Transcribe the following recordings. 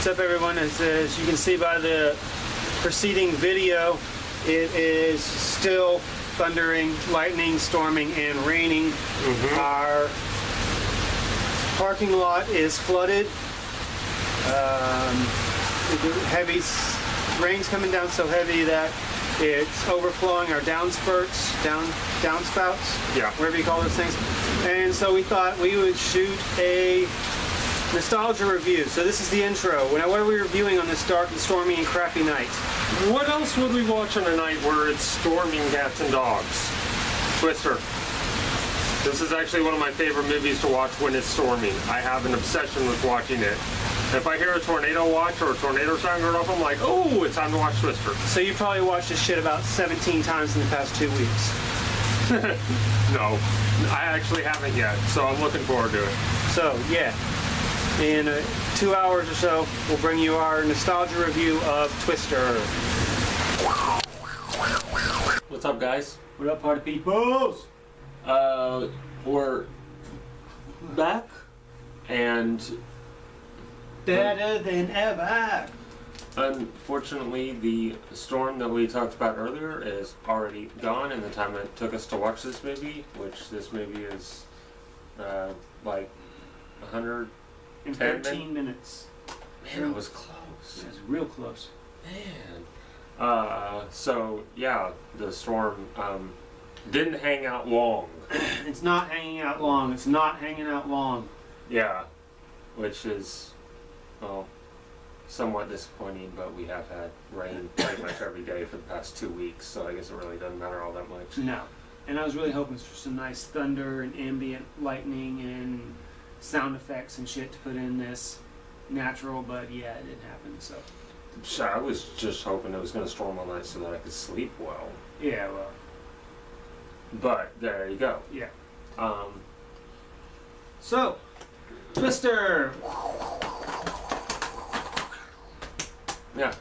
What's up, everyone? As you can see by the preceding video, it is still thundering, lightning, storming, and raining. Our parking lot is flooded. Heavy rain's coming down so heavy that it's overflowing our downspouts, whatever you call those things. And so we thought we would shoot a nostalgia review. So this is the intro. What are we reviewing on this dark and stormy and crappy night? What else would we watch on a night where it's storming cats and dogs? Twister. This is actually one of my favorite movies to watch when it's storming. I have an obsession with watching it. If I hear a tornado watch or a tornado sound going off, I'm like, oh, it's time to watch Twister. So you probably watched this shit about 17 times in the past 2 weeks. No, I actually haven't yet, so I'm looking forward to it. So, yeah. In 2 hours or so, we'll bring you our nostalgia review of Twister. What's up, guys? What up, party peoples? We're back, and better than ever. Unfortunately, the storm that we talked about earlier is already gone in the time it took us to watch this movie, which this movie is like 113 minutes. Man, it was close. It was real close. Man. So, yeah, the storm didn't hang out long. It's not hanging out long. It's not hanging out long. Yeah, which is, well, somewhat disappointing, but we have had rain pretty much every day for the past 2 weeks, so I guess it really doesn't matter all that much. No. And I was really hoping for some nice thunder and ambient lightning and sound effects and shit to put in this natural, but yeah, it didn't happen, so. I was just hoping it was going to storm all night so that I could sleep well. Yeah, well. But there you go. Yeah. So, Twister! Yeah.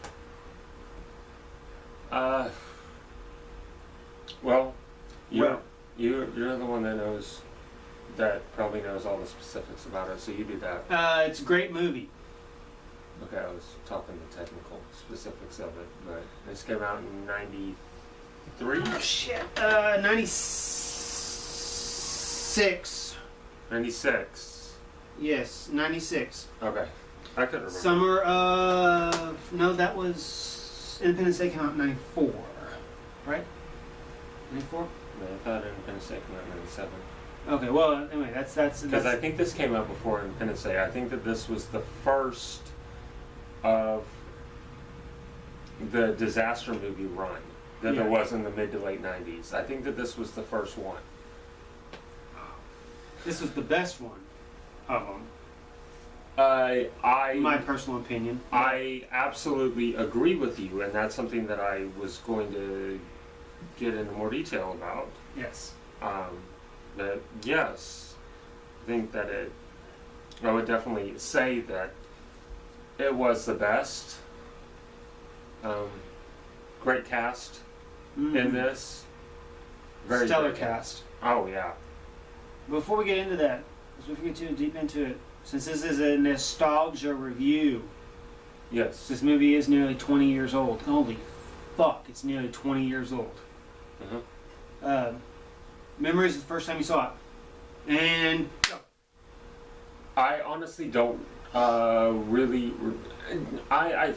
Well, you're the one that probably knows all the specifics about it, so you do that. It's a great movie. Okay, I was talking the technical specifics of it, but this came out in 93? Oh, shit. 96. 96. Yes, 96. Okay. I couldn't remember. Summer of... No, that was... Independence Day came out in 94. Right? 94? No, I thought Independence Day came out in 97. Okay, well, anyway, that's... Because I think this came out before Independence Day. I think that this was the first of the disaster movie run that there was in the mid to late 90s. I think that this was the first one. This was the best one of them. My personal opinion. I absolutely agree with you, and that's something that I was going to get into more detail about. Yes. That yes, I think that I would definitely say that it was the best. Great cast in this. Very stellar cast. Oh yeah. Before we get into that, before we get too deep into it, since this is a nostalgia review, yes, this movie is nearly 20 years old. Holy fuck, it's nearly 20 years old. Memories of the first time you saw it. And go. I honestly don't really. I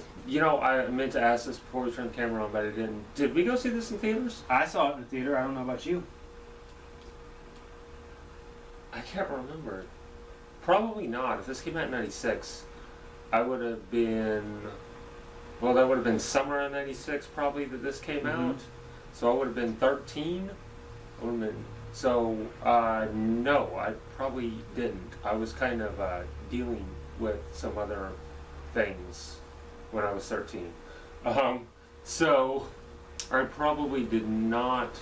meant to ask this before we turned the camera on, but I didn't. Did we go see this in theaters? I saw it in the theater. I don't know about you. I can't remember. Probably not. If this came out in 96, I would have been... Well, that would have been summer of 96 probably that this came out. So I would have been 13. I would have been... So, no, I probably didn't. I was kind of dealing with some other things when I was 13. So, I probably did not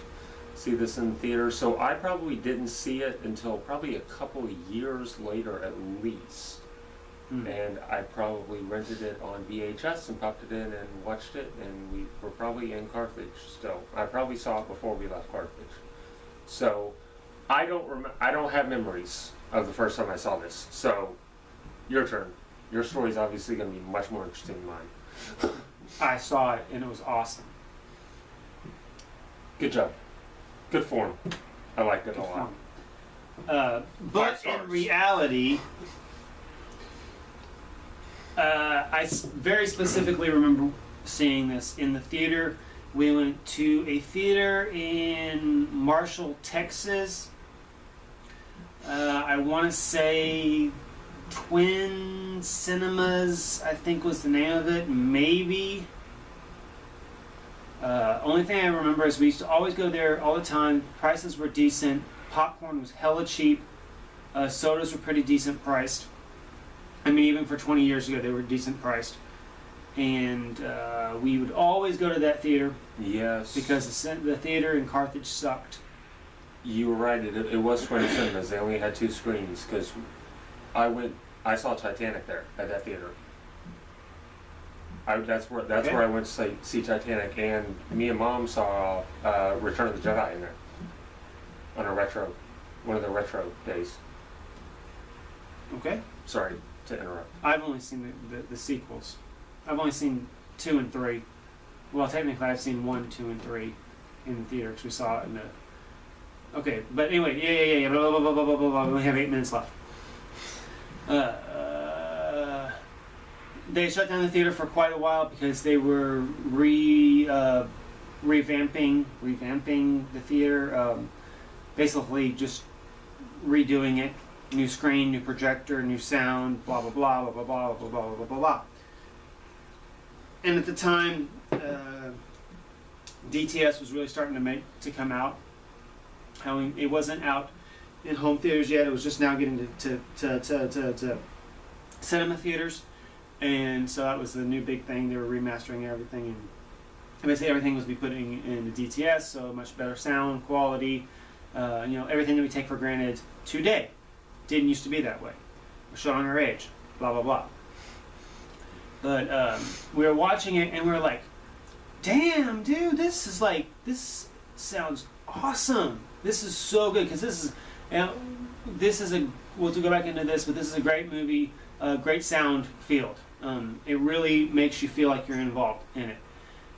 see this in the theater, so I probably didn't see it until probably a couple of years later at least. And I probably rented it on VHS and popped it in and watched it, and we were probably in Carthage still. I probably saw it before we left Carthage. So I don't have memories of the first time I saw this. So your turn. Your story's obviously going to be much more interesting than mine. I saw it and it was awesome. Good job. Good form. I liked it a lot. But in reality, I very specifically remember seeing this in the theater. We went to a theater in Marshall, Texas. I want to say Twin Cinemas, I think was the name of it, maybe. Only thing I remember is we used to always go there all the time. Prices were decent. Popcorn was hella cheap. Sodas were pretty decent priced. I mean, even for 20 years ago, they were decent priced. And we would always go to that theater. Yes. Because the theater in Carthage sucked. You were right. It was Twin Cinemas. They only had 2 screens because I saw Titanic there at that theater. That's where I went to see Titanic, and me and Mom saw Return of the Jedi in there on one of the retro days. Okay. Sorry to interrupt. I've only seen the sequels. I've only seen 2 and 3. Well, technically, I've seen 1, 2, and 3 in the theater because we saw it in the. Okay, but anyway, yeah. Blah blah blah blah blah blah blah. We only have 8 minutes left. They shut down the theater for quite a while because they were revamping the theater. Basically, just redoing it. New screen, new projector, new sound, blah blah blah blah blah blah blah blah blah blah blah. And at the time, DTS was really starting to come out. It wasn't out in home theaters yet. It was just now getting to cinema theaters, and so that was the new big thing. They were remastering everything, and basically everything was be putting into DTS, so much better sound quality. Everything that we take for granted today didn't used to be that way. We're showing our age. Blah blah blah. But we were watching it, and we were like, "Damn, dude, this sounds awesome. This is so good because we'll go back into this, but this is a great movie, great sound field. It really makes you feel like you're involved in it.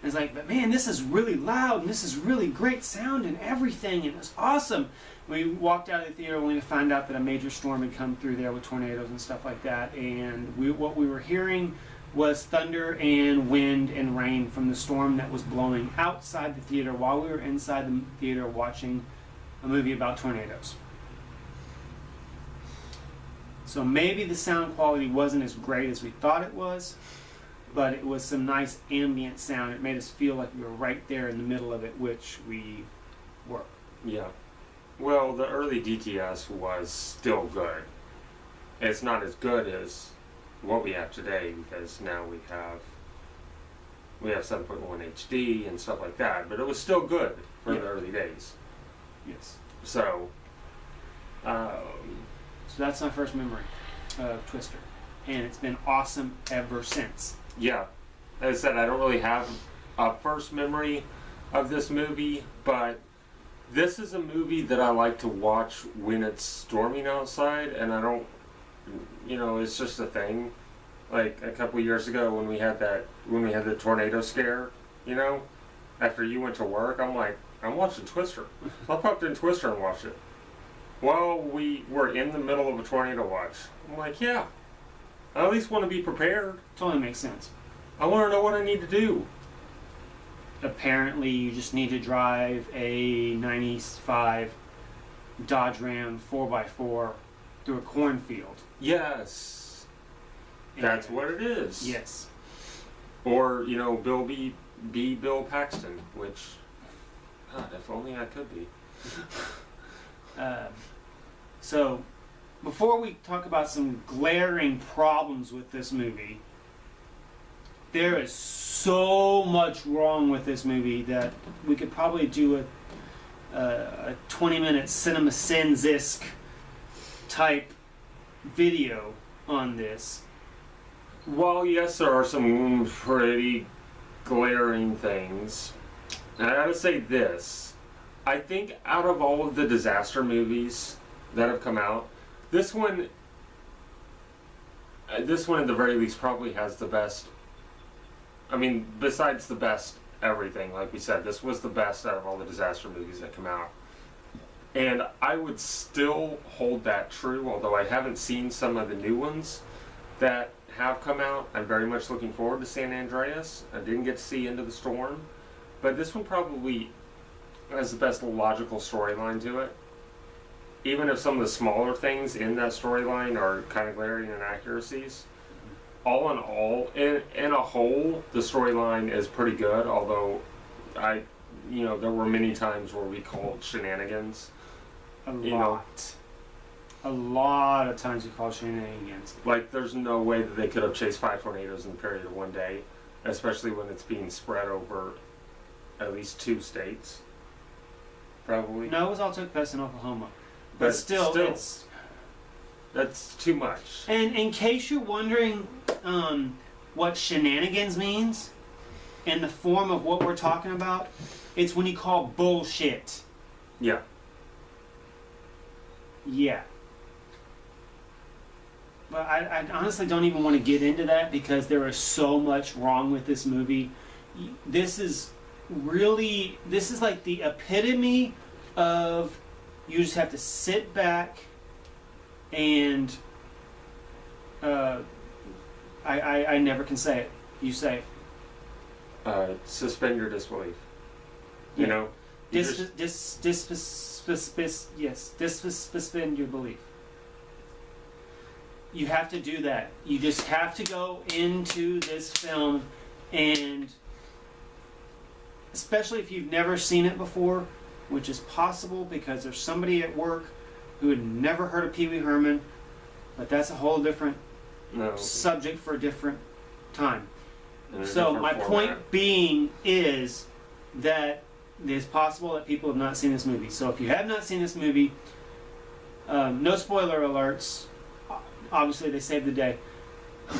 And it's like, but man, this is really loud, and this is really great sound and everything, and it's awesome." We walked out of the theater only to find out that a major storm had come through there with tornadoes and stuff like that, and what we were hearing was thunder and wind and rain from the storm that was blowing outside the theater while we were inside the theater watching a movie about tornadoes. So maybe the sound quality wasn't as great as we thought it was, but it was some nice ambient sound. It made us feel like we were right there in the middle of it, which we were. Yeah. Well, the early DTS was still good. It's not as good as what we have today because now we have 7.1 HD and stuff like that, but it was still good for the early days. Yes. So that's my first memory of Twister, and it's been awesome ever since. Yeah. As I said, I don't really have a first memory of this movie, but this is a movie that I like to watch when it's storming outside, and I don't, it's just a thing. Like a couple years ago when we had the tornado scare, after you went to work, I'm like, I'm watching Twister. So I popped in Twister and watched it. Well, we were in the middle of a tornado watch. I'm like, yeah, I at least want to be prepared. Totally makes sense. I want to know what I need to do. Apparently, you just need to drive a 95 Dodge Ram 4x4 through a cornfield. Yes. That's what it is. Yes. Or, Bill Paxton, which, God, if only I could be. So, before we talk about some glaring problems with this movie, there is so much wrong with this movie that we could probably do a 20-minute Cinema Sins-esque type video on this. Well, yes, there are some pretty glaring things. And I gotta say this. I think out of all of the disaster movies that have come out, this one, this one at the very least probably has the best. I mean, besides the best everything, like we said, this was the best out of all the disaster movies that come out. And I would still hold that true, although I haven't seen some of the new ones that have come out. I'm very much looking forward to San Andreas. I didn't get to see Into the Storm, but this one probably has the best logical storyline to it. Even if some of the smaller things in that storyline are kind of glaring inaccuracies, all in all, in a whole, the storyline is pretty good. Although, there were many times where we called shenanigans. A lot of times we called shenanigans. Like, there's no way that they could have chased 5 tornadoes in the period of one day, especially when it's being spread over at least 2 states. Probably. No, it was all took place in Oklahoma. But still, that's too much. And in case you're wondering what shenanigans means, in the form of what we're talking about, it's when you call bullshit. Yeah. Yeah. But I honestly don't even want to get into that because there is so much wrong with this movie. This is like the epitome of you just have to sit back and I never can say it. You say it. Suspend your disbelief. Yeah. You know? Suspend your belief. You have to do that. You just have to go into this film, and especially if you've never seen it before, which is possible because there's somebody at work who had never heard of Pee Wee Herman, but that's a whole different subject for a different time. So my point being is that it is possible that people have not seen this movie. So if you have not seen this movie, no spoiler alerts. Obviously they saved the day,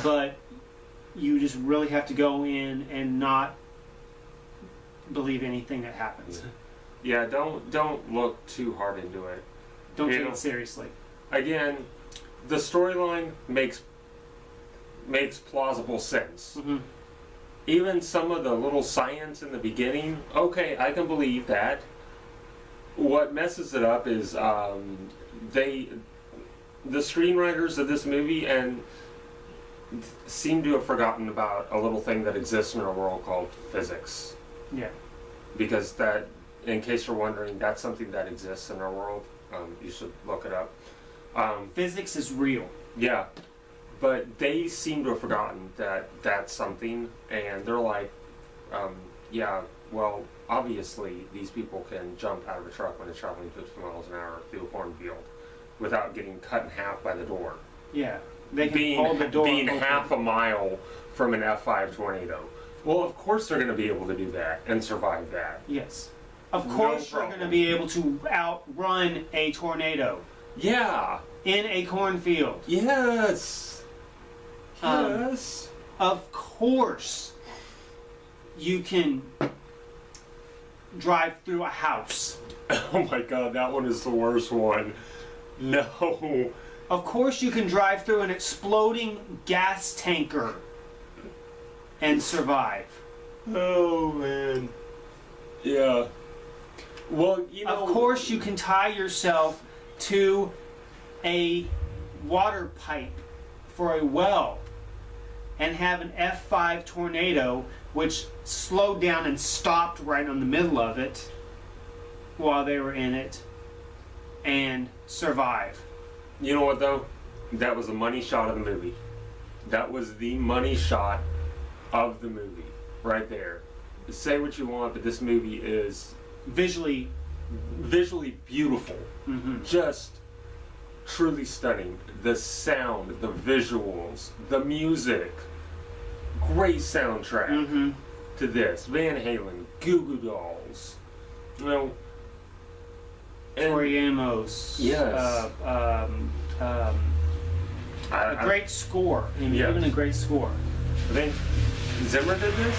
but you just really have to go in and not believe anything that happens. Yeah, don't look too hard into it. Don't take it seriously. Again, the storyline makes plausible sense. Mm-hmm. Even some of the little science in the beginning, okay, I can believe that. What messes it up is the screenwriters of this movie seem to have forgotten about a little thing that exists in our world called physics. Yeah. Because that, in case you're wondering, that's something that exists in our world. You should look it up. Physics is real. Yeah. But they seem to have forgotten that that's something, and they're like, yeah, well, obviously these people can jump out of a truck when it's traveling 50 miles an hour through a cornfield without getting cut in half by the door. Yeah. They can hold the door being open. half a mile from an F5 tornado. Well, of course they're going to be able to do that and survive that. Yes. Of course you're going to be able to outrun a tornado. Yeah. In a cornfield. Yes. Yes. Of course you can drive through a house. Oh my god, that one is the worst one. No. Of course you can drive through an exploding gas tanker and survive. Oh man. Yeah. Well, you know, of course you can tie yourself to a water pipe for a well and have an F5 tornado which slowed down and stopped right in the middle of it while they were in it and survive. You know what though? That was a money shot of the movie. That was the money shot of the movie right there. Say what you want, but this movie is visually beautiful. Mm-hmm. Just truly stunning. The sound, the visuals, the music. Great soundtrack to this. Van Halen, Goo Goo Dolls. You know, Tori Amos. Yes. A great score. Even a great score. I think Zimmer did this?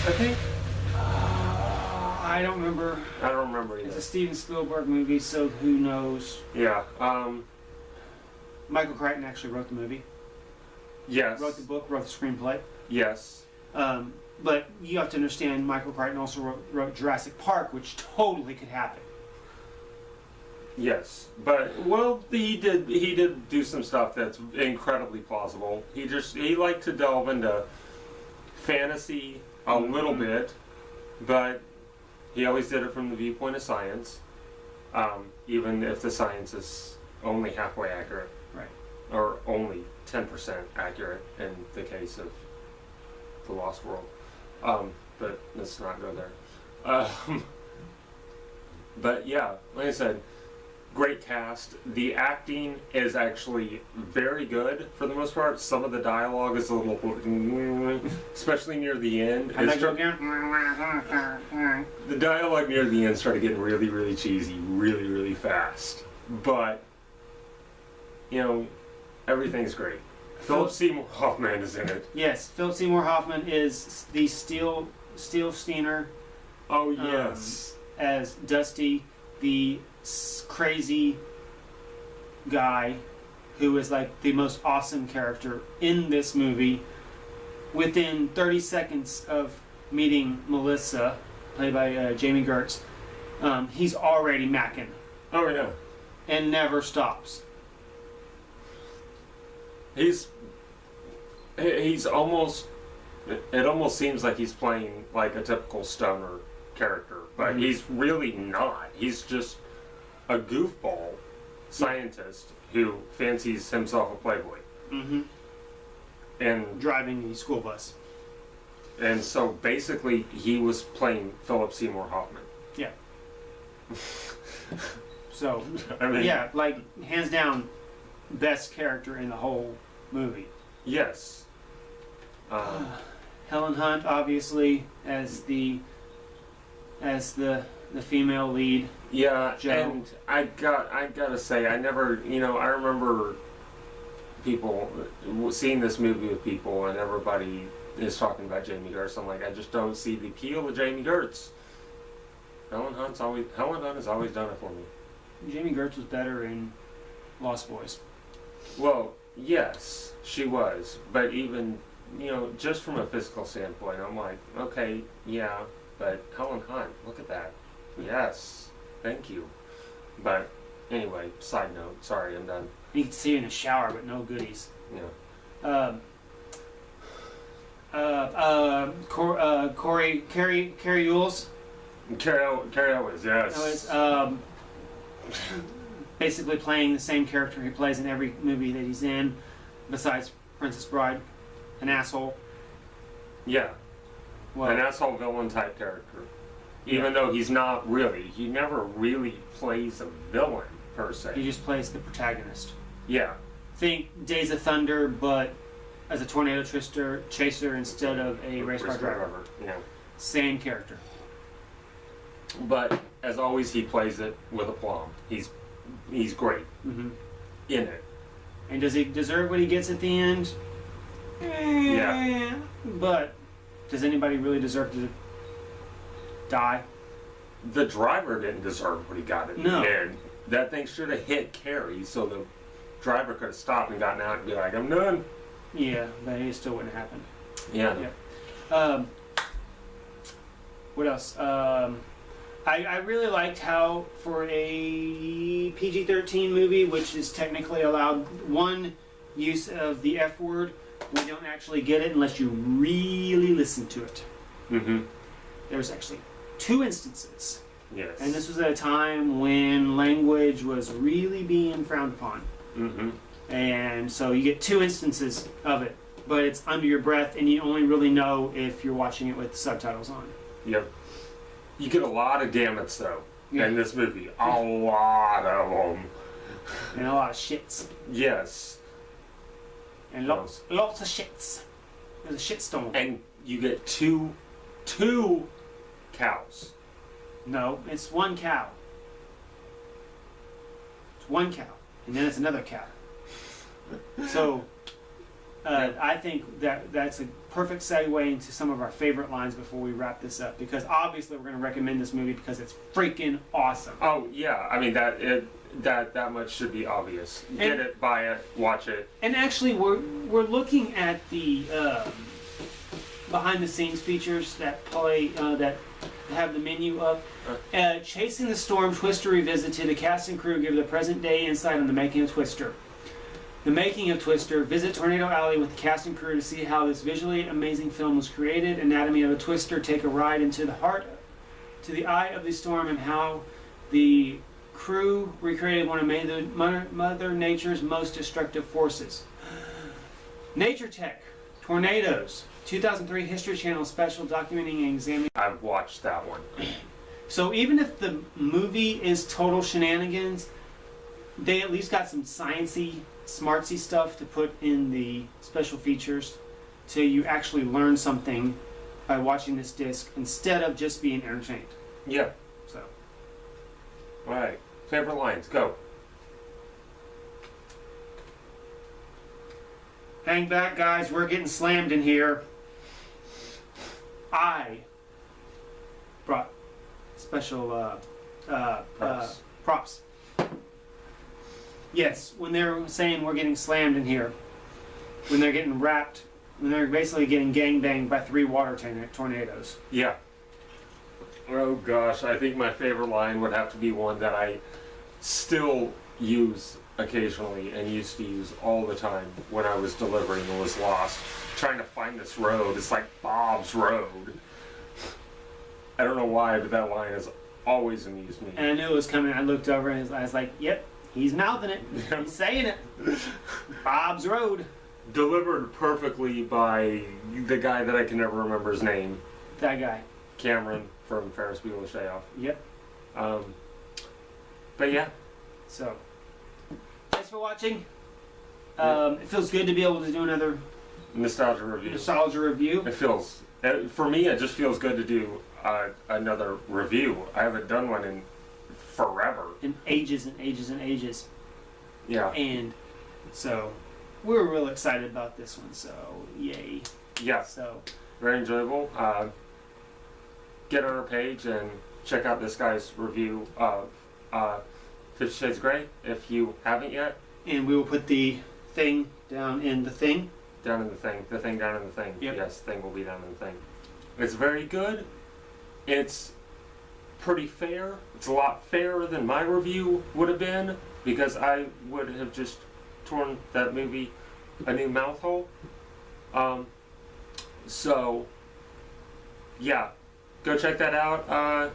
I think. I don't remember. I don't remember either. It's a Steven Spielberg movie, so who knows? Yeah. Michael Crichton actually wrote the movie. Yes. Wrote the book, wrote the screenplay. Yes. But you have to understand, Michael Crichton also wrote Jurassic Park, which totally could happen. Yes, but well, he did do some stuff that's incredibly plausible. He liked to delve into fantasy a little bit, but he always did it from the viewpoint of science, even if the science is only halfway accurate, Right. or only 10% accurate in the case of the Lost World. But let's not go there. But yeah, like I said, great cast. The acting is actually very good for the most part. Some of the dialogue is a little, especially near the end. The dialogue near the end started getting really, really cheesy, really, really fast. But you know, everything's great. Philip Seymour Hoffman is in it. Yes, Philip Seymour Hoffman is the Steel Steiner. Oh yes. As Dusty, the crazy guy who is like the most awesome character in this movie. Within 30 seconds of meeting Melissa, played by Jamie Gertz, he's already macking. Oh yeah. And never stops. He's almost, it almost seems like he's playing like a typical stoner character, but he's really not. He's just a goofball scientist who fancies himself a playboy. And driving a school bus. And so basically he was playing Philip Seymour Hoffman. Yeah. So, I mean, yeah, like hands down best character in the whole movie. Yes. Helen Hunt, obviously, as the female lead. Yeah, Joe. and I gotta say, I never, I remember people seeing this movie with people, and everybody is talking about Jamie Gertz. I'm like, I just don't see the appeal of Jamie Gertz. Helen Hunt has always done it for me. Jamie Gertz was better in Lost Boys. Well, yes, she was, but even, just from a physical standpoint, I'm like, okay, yeah, but Helen Hunt, look at that. Yes, thank you. But anyway, side note, sorry, I'm done. You can see her in the shower, but no goodies. Yeah. Carrie Yules. Carrie Elwes, yes. Basically playing the same character he plays in every movie that he's in, besides Princess Bride, an asshole. Yeah. Well, an asshole villain type character. Even though he's not really. He never really plays a villain, per se. He just plays the protagonist. Yeah. Think Days of Thunder, but as a tornado chaser instead of a race car driver. Yeah. Same character. But, as always, he plays it with aplomb. He's great in it. And does he deserve what he gets at the end? Yeah. But does anybody really deserve to die? The driver didn't deserve what he got at the end. That thing should have hit Carrie, so the driver could have stopped and gotten out and be like, I'm done. Yeah, but it still wouldn't happen. Yeah. What else? I really liked how for a PG-13 movie, which is technically allowed one use of the F word, we don't actually get it unless you really listen to it. There's actually 2 instances. Yes. And this was at a time when language was really being frowned upon. And so you get 2 instances of it, but it's under your breath, and you only really know if you're watching it with the subtitles on. Yep. You get a lot of gamuts, though, in this movie. A lot of them. And a lot of shits. Yes. And lots of shits. There's a shitstorm. And you get two cows. No, it's 1 cow. It's 1 cow. And then it's another cow. So, I think that's a perfect segue into some of our favorite lines before we wrap this up. Because obviously we're going to recommend this movie because it's freaking awesome. Oh, yeah. I mean, that much should be obvious. Get it, buy it, watch it. And actually, we're looking at the behind the scenes features that play that have the menu up. Chasing the Storm, Twister Revisited. The cast and crew give the present day insight on the making of Twister. The making of Twister. Visit Tornado Alley with the cast and crew to see how this visually amazing film was created. Anatomy of a Twister. Take a ride into the heart, to the eye of the storm, and how the crew recreated one of Mother Nature's most destructive forces. Nature Tech. Tornadoes. 2003 History Channel special documenting and examining. I've watched that one. So even if the movie is total shenanigans, they at least got some sciencey, smartsy stuff to put in the special features, so you actually learn something by watching this disc instead of just being entertained. Yeah. So. All right. Favorite lines, go. Hang back, guys. We're getting slammed in here. I brought special props. Yes, when they're saying we're getting slammed in here, when they're getting wrapped, when they're basically getting gangbanged by 3 water tornadoes. Yeah. Oh gosh, I think my favorite line would have to be one that I still use occasionally and used to use all the time when I was delivering and was lost. Trying to find this road. It's like Bob's Road. I don't know why, but that line has always amused me. And I knew it was coming. I looked over and I was like, yep, he's mouthing it. He's saying it. Bob's Road. Delivered perfectly by the guy that I can never remember his name. That guy. Cameron from Ferris Bueller's Day Off. Yep. But yeah. So, thanks for watching. It feels good to be able to do another nostalgia review. It feels, for me, it just feels good to do another review. I haven't done one in forever. In ages and ages and ages. Yeah. And so, we're real excited about this one, so yay. Yeah. So, very enjoyable. Get on our page and check out this guy's review of 50 Shades of Grey if you haven't yet. And we will put the thing down in the thing. Down in the thing. The thing down in the thing. Yep. Yes, thing will be down in the thing. It's very good. It's pretty fair. It's a lot fairer than my review would have been, because I would have just torn that movie a new mouth hole. So, yeah. Go check that out.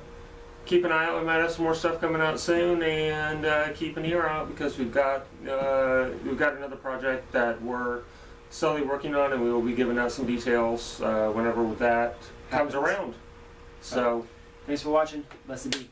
Keep an eye out. We might have some more stuff coming out soon, and keep an ear out, because we've got another project that we're slowly working on, and we will be giving out some details whenever that comes around. So, thanks for watching. Blessed be.